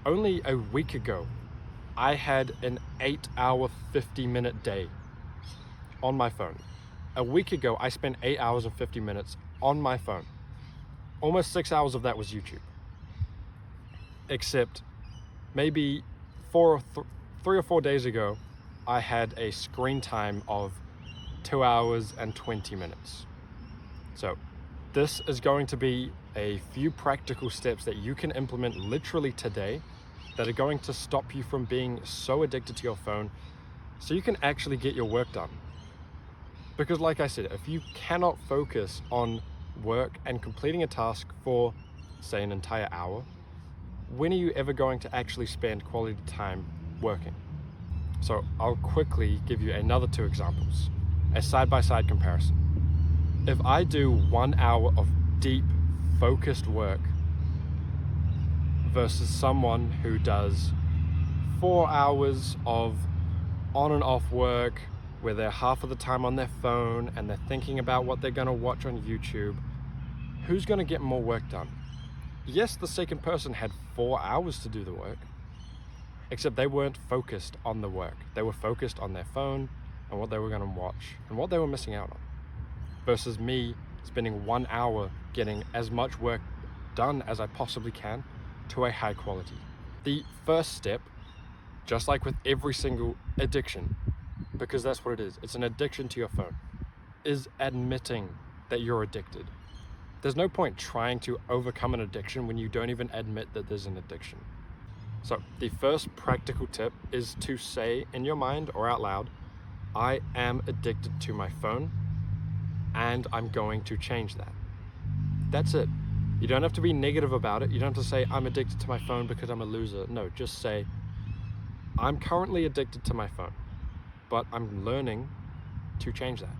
only a week ago, I had an 8-hour, 50-minute day on my phone. A week ago, I spent 8 hours and 50 minutes on my phone. Almost 6 hours of that was YouTube. Except maybe 3 or 4 days ago, I had a screen time of 2 hours and 20 minutes. So this is going to be a few practical steps that you can implement literally today that are going to stop you from being so addicted to your phone so you can actually get your work done. Because like I said, if you cannot focus on work and completing a task for, say, an entire hour, when are you ever going to actually spend quality time working? So I'll quickly give you another 2 examples, a side-by-side comparison. If I do 1 hour of deep, focused work versus someone who does 4 hours of on and off work where they're half of the time on their phone and they're thinking about what they're going to watch on YouTube, who's going to get more work done? Yes, the second person had 4 hours to do the work, except they weren't focused on the work. They were focused on their phone and what they were going to watch and what they were missing out on. Versus me spending 1 hour getting as much work done as I possibly can to a high quality. The first step, just like with every single addiction, because that's what it is, it's an addiction to your phone, is admitting that you're addicted. There's no point trying to overcome an addiction when you don't even admit that there's an addiction. So the first practical tip is to say in your mind or out loud, I am addicted to my phone and I'm going to change that. That's it. You don't have to be negative about it. You don't have to say, I'm addicted to my phone because I'm a loser. No, just say, I'm currently addicted to my phone, but I'm learning to change that.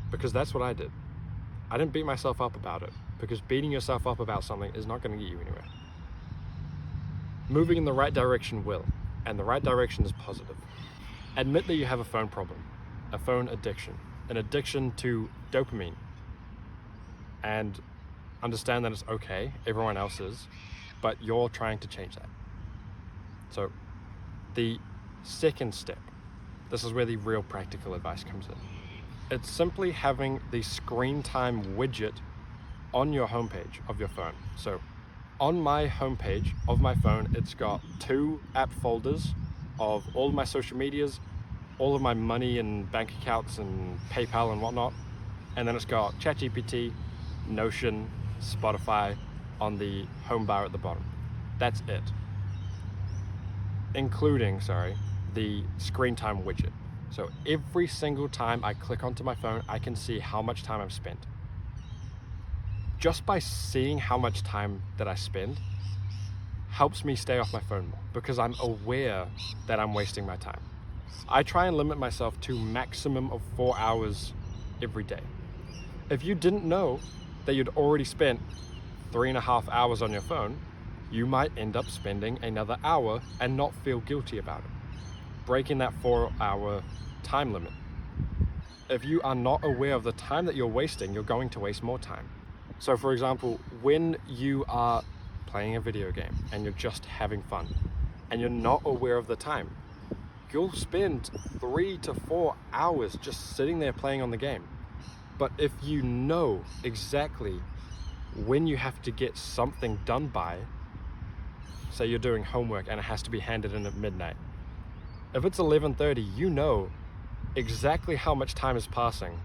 Because that's what I did. I didn't beat myself up about it, because beating yourself up about something is not going to get you anywhere. Moving in the right direction will, and the right direction is positive. Admit that you have a phone problem, a phone addiction, an addiction to dopamine, and understand that it's okay, everyone else is, but you're trying to change that. So the second step, this is where the real practical advice comes in. It's simply having the screen time widget on your homepage of your phone. So on my homepage of my phone, it's got 2 app folders of all of my social medias, all of my money and bank accounts and PayPal and whatnot. And then it's got ChatGPT, Notion, Spotify on the home bar at the bottom. That's it. Including, the screen time widget. So every single time I click onto my phone, I can see how much time I've spent. Just by seeing how much time that I spend helps me stay off my phone more, because I'm aware that I'm wasting my time. I try and limit myself to maximum of 4 hours every day. If you didn't know that you'd already spent 3.5 hours on your phone, you might end up spending another hour and not feel guilty about it, breaking that 4-hour time limit. If you are not aware of the time that you're wasting, you're going to waste more time. So for example, when you are playing a video game and you're just having fun and you're not aware of the time, you'll spend 3 to 4 hours just sitting there playing on the game. But if you know exactly when you have to get something done by, say you're doing homework and it has to be handed in at midnight. If it's 11:30, you know exactly how much time is passing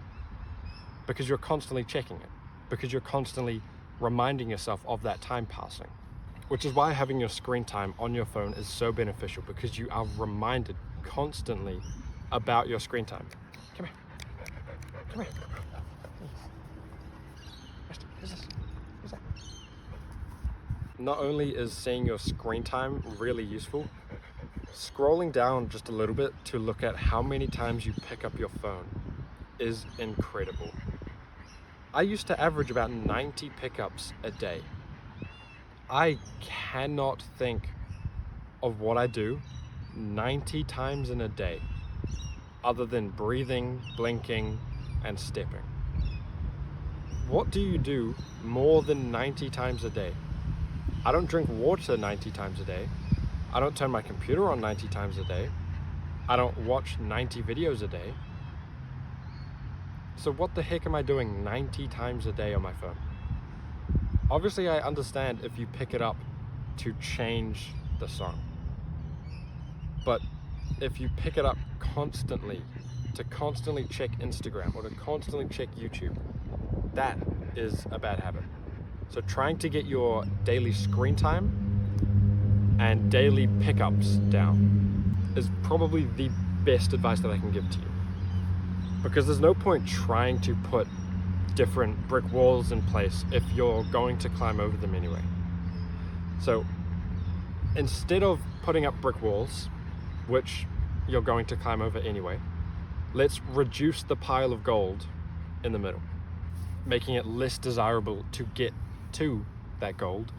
because you're constantly checking it, because you're constantly reminding yourself of that time passing. Which is why having your screen time on your phone is so beneficial, because you are reminded constantly about your screen time. Come here. Come here. Who's this? Who's that? Not only is seeing your screen time really useful, scrolling down just a little bit to look at how many times you pick up your phone is incredible. I used to average about 90 pickups a day. I cannot think of what I do 90 times in a day other than breathing, blinking, and stepping. What do you do more than 90 times a day? I don't drink water 90 times a day. I don't turn my computer on 90 times a day. I don't watch 90 videos a day. So what the heck am I doing 90 times a day on my phone? Obviously, I understand if you pick it up to change the song. But if you pick it up constantly, to constantly check Instagram or to constantly check YouTube, that is a bad habit. So trying to get your daily screen time and daily pickups down is probably the best advice that I can give to you. Because there's no point trying to put different brick walls in place if you're going to climb over them anyway. So instead of putting up brick walls, which you're going to climb over anyway, let's reduce the pile of gold in the middle, making it less desirable to get to that gold,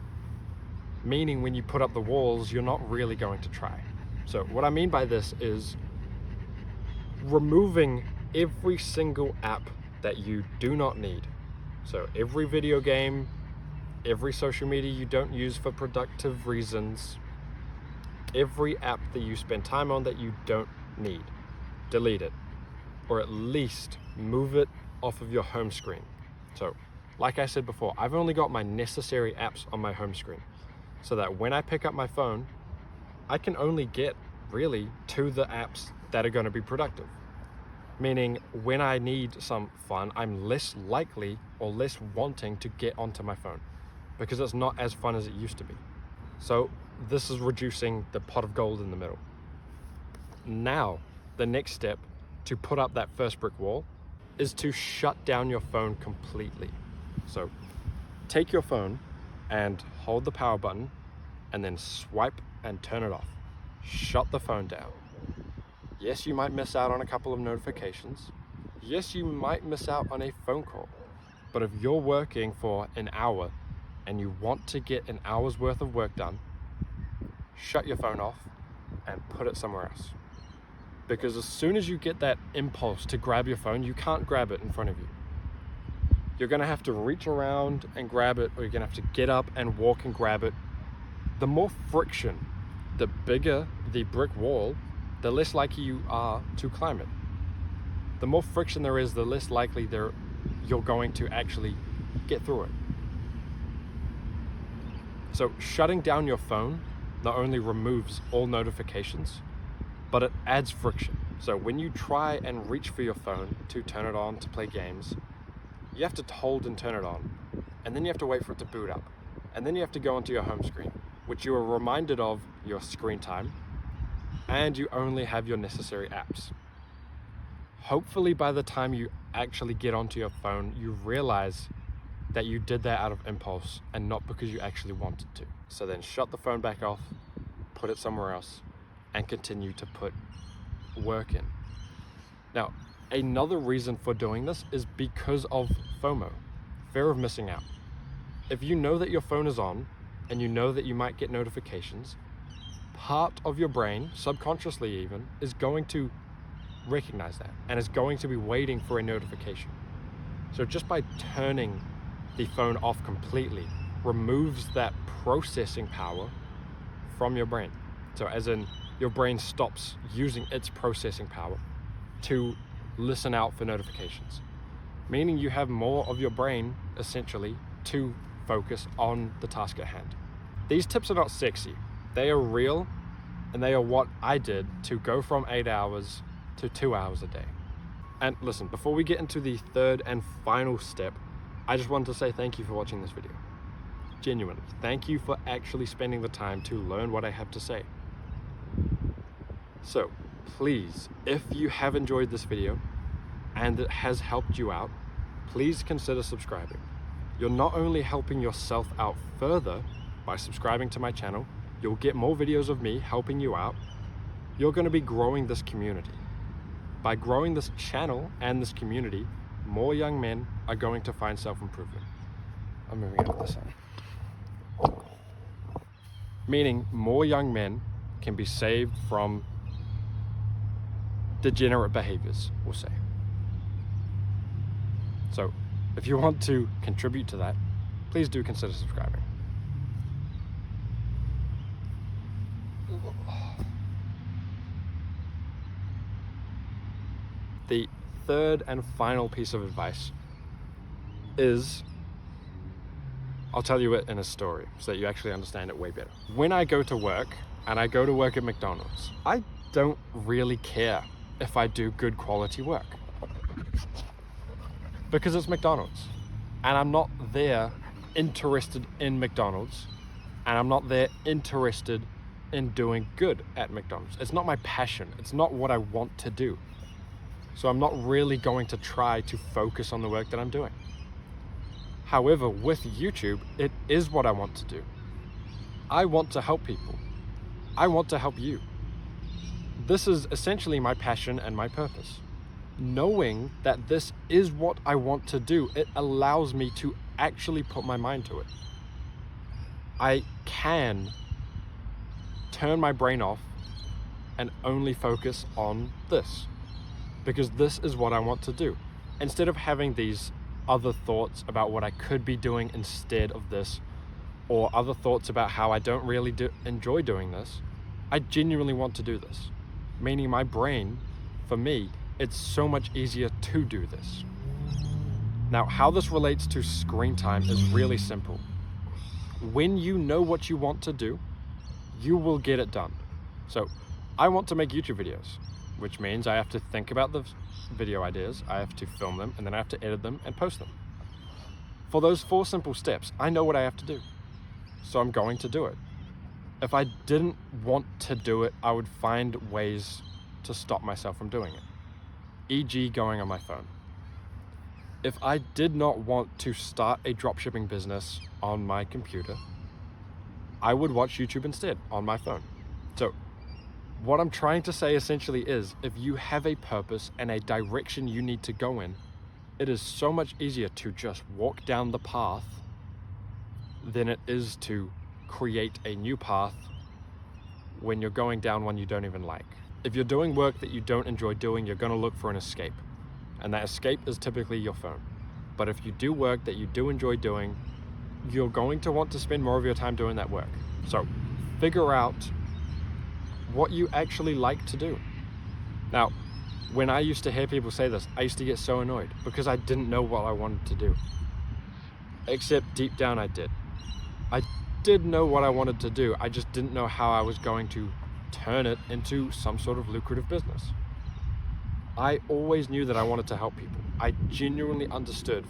meaning when you put up the walls, you're not really going to try. So what I mean by this is removing every single app that you do not need. So every video game, every social media you don't use for productive reasons, every app that you spend time on that you don't need, delete it, or at least move it off of your home screen. So like I said before, I've only got my necessary apps on my home screen, so that when I pick up my phone, I can only get really to the apps that are going to be productive. Meaning when I need some fun, I'm less likely or less wanting to get onto my phone because it's not as fun as it used to be. So this is reducing the pot of gold in the middle. Now, the next step to put up that first brick wall is to shut down your phone completely. So take your phone and hold the power button and then swipe and turn it off. Shut the phone down. Yes, you might miss out on a couple of notifications. Yes, you might miss out on a phone call. But if you're working for an hour and you want to get an hour's worth of work done, shut your phone off and put it somewhere else. Because as soon as you get that impulse to grab your phone, you can't grab it in front of you. You're gonna have to reach around and grab it, or you're gonna have to get up and walk and grab it. The more friction, the bigger the brick wall, the less likely you are to climb it. The more friction there is, the less likely you're going to actually get through it. So shutting down your phone not only removes all notifications, but it adds friction. So when you try and reach for your phone to turn it on to play games, you have to hold and turn it on, and then you have to wait for it to boot up. And then you have to go onto your home screen, which you are reminded of your screen time, and you only have your necessary apps. Hopefully by the time you actually get onto your phone, you realize that you did that out of impulse and not because you actually wanted to. So then shut the phone back off, put it somewhere else, and continue to put work in. Now, another reason for doing this is because of FOMO, fear of missing out. If you know that your phone is on and you know that you might get notifications, part of your brain, subconsciously even, is going to recognize that and is going to be waiting for a notification. So just by turning the phone off completely removes that processing power from your brain. So as in, your brain stops using its processing power to listen out for notifications, meaning you have more of your brain essentially to focus on the task at hand. These tips are not sexy. They are real, and they are what I did to go from 8 hours to 2 hours a day. And listen, before we get into the third and final step, I just wanted to say thank you for watching this video. Genuinely, thank you for actually spending the time to learn what I have to say. So please, if you have enjoyed this video and it has helped you out, please consider subscribing. You're not only helping yourself out further by subscribing to my channel, you'll get more videos of me helping you out. You're going to be growing this community. By growing this channel and this community, more young men are going to find self-improvement. I'm moving out of the sun. Meaning more young men can be saved from degenerate behaviors, we'll say. So if you want to contribute to that, please do consider subscribing. The third and final piece of advice is, I'll tell you it in a story so that you actually understand it way better. When I go to work, and I go to work at McDonald's, I don't really care if I do good quality work, because it's McDonald's, and I'm not there interested in McDonald's, and I'm not there interested in doing good at McDonald's. It's not my passion. It's not what I want to do. So I'm not really going to try to focus on the work that I'm doing. However, with YouTube, it is what I want to do. I want to help people. I want to help you. This is essentially my passion and my purpose. Knowing that this is what I want to do, it allows me to actually put my mind to it. I can turn my brain off and only focus on this, because this is what I want to do. Instead of having these other thoughts about what I could be doing instead of this, or other thoughts about how I don't really enjoy doing this, I genuinely want to do this. Meaning my brain, for me, it's so much easier to do this. Now, how this relates to screen time is really simple. When you know what you want to do, you will get it done. So, I want to make YouTube videos, which means I have to think about the video ideas, I have to film them, and then I have to edit them and post them. For those 4 simple steps, I know what I have to do. So I'm going to do it. If I didn't want to do it, I would find ways to stop myself from doing it. E.g. going on my phone. If I did not want to start a dropshipping business on my computer, I would watch YouTube instead on my phone. So what I'm trying to say essentially is, if you have a purpose and a direction you need to go in, it is so much easier to just walk down the path than it is to create a new path when you're going down one you don't even like. If you're doing work that you don't enjoy doing, you're going to look for an escape. And that escape is typically your phone. But if you do work that you do enjoy doing, you're going to want to spend more of your time doing that work. So figure out what you actually like to do. Now, when I used to hear people say this, I used to get so annoyed because I didn't know what I wanted to do. Except deep down I did. I did know what I wanted to do. I just didn't know how I was going to turn it into some sort of lucrative business. I always knew that I wanted to help people. I genuinely understood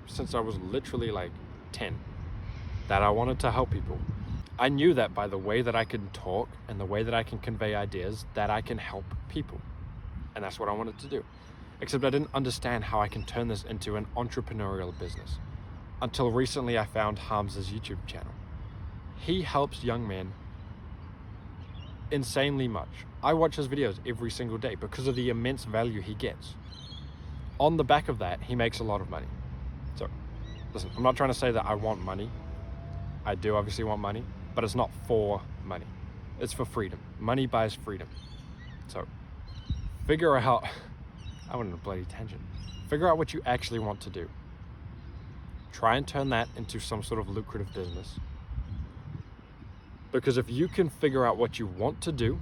since I was literally like 10 that I wanted to help people. I knew that by the way that I can talk and the way that I can convey ideas, that I can help people. And that's what I wanted to do. Except I didn't understand how I can turn this into an entrepreneurial business. Until recently I found Hamza's YouTube channel. He helps young men insanely much. I watch his videos every single day because of the immense value he gets. On the back of that, he makes a lot of money. So, listen, I'm not trying to say that I want money. I do obviously want money, but it's not for money. It's for freedom. Money buys freedom. So, figure out, I went on a bloody tangent. Figure out what you actually want to do. Try and turn that into some sort of lucrative business. Because if you can figure out what you want to do,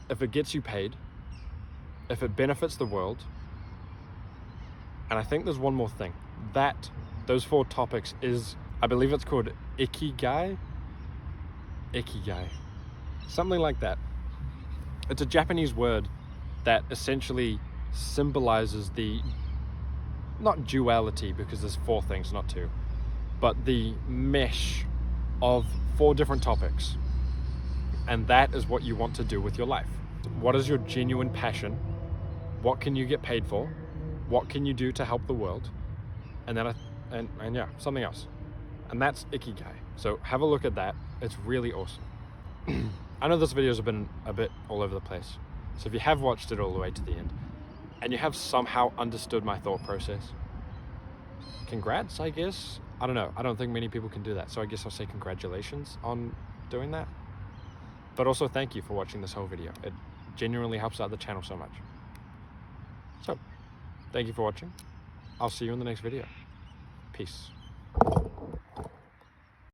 if it gets you paid, if it benefits the world, and I think there's one more thing, those 4 topics is, I believe it's called ikigai, something like that. It's a Japanese word that essentially symbolizes the, not duality because there's 4 things, not 2, but the mesh of 4 different topics. And that is what you want to do with your life. What is your genuine passion? What can you get paid for? What can you do to help the world? And then something else. And that's ikigai. So have a look at that. It's really awesome. I know this video's been a bit all over the place. So if you have watched it all the way to the end and you have somehow understood my thought process, congrats, I guess. I don't know. I don't think many people can do that. So I guess I'll say congratulations on doing that. But also thank you for watching this whole video. It genuinely helps out the channel so much. So, thank you for watching. I'll see you in the next video. Peace.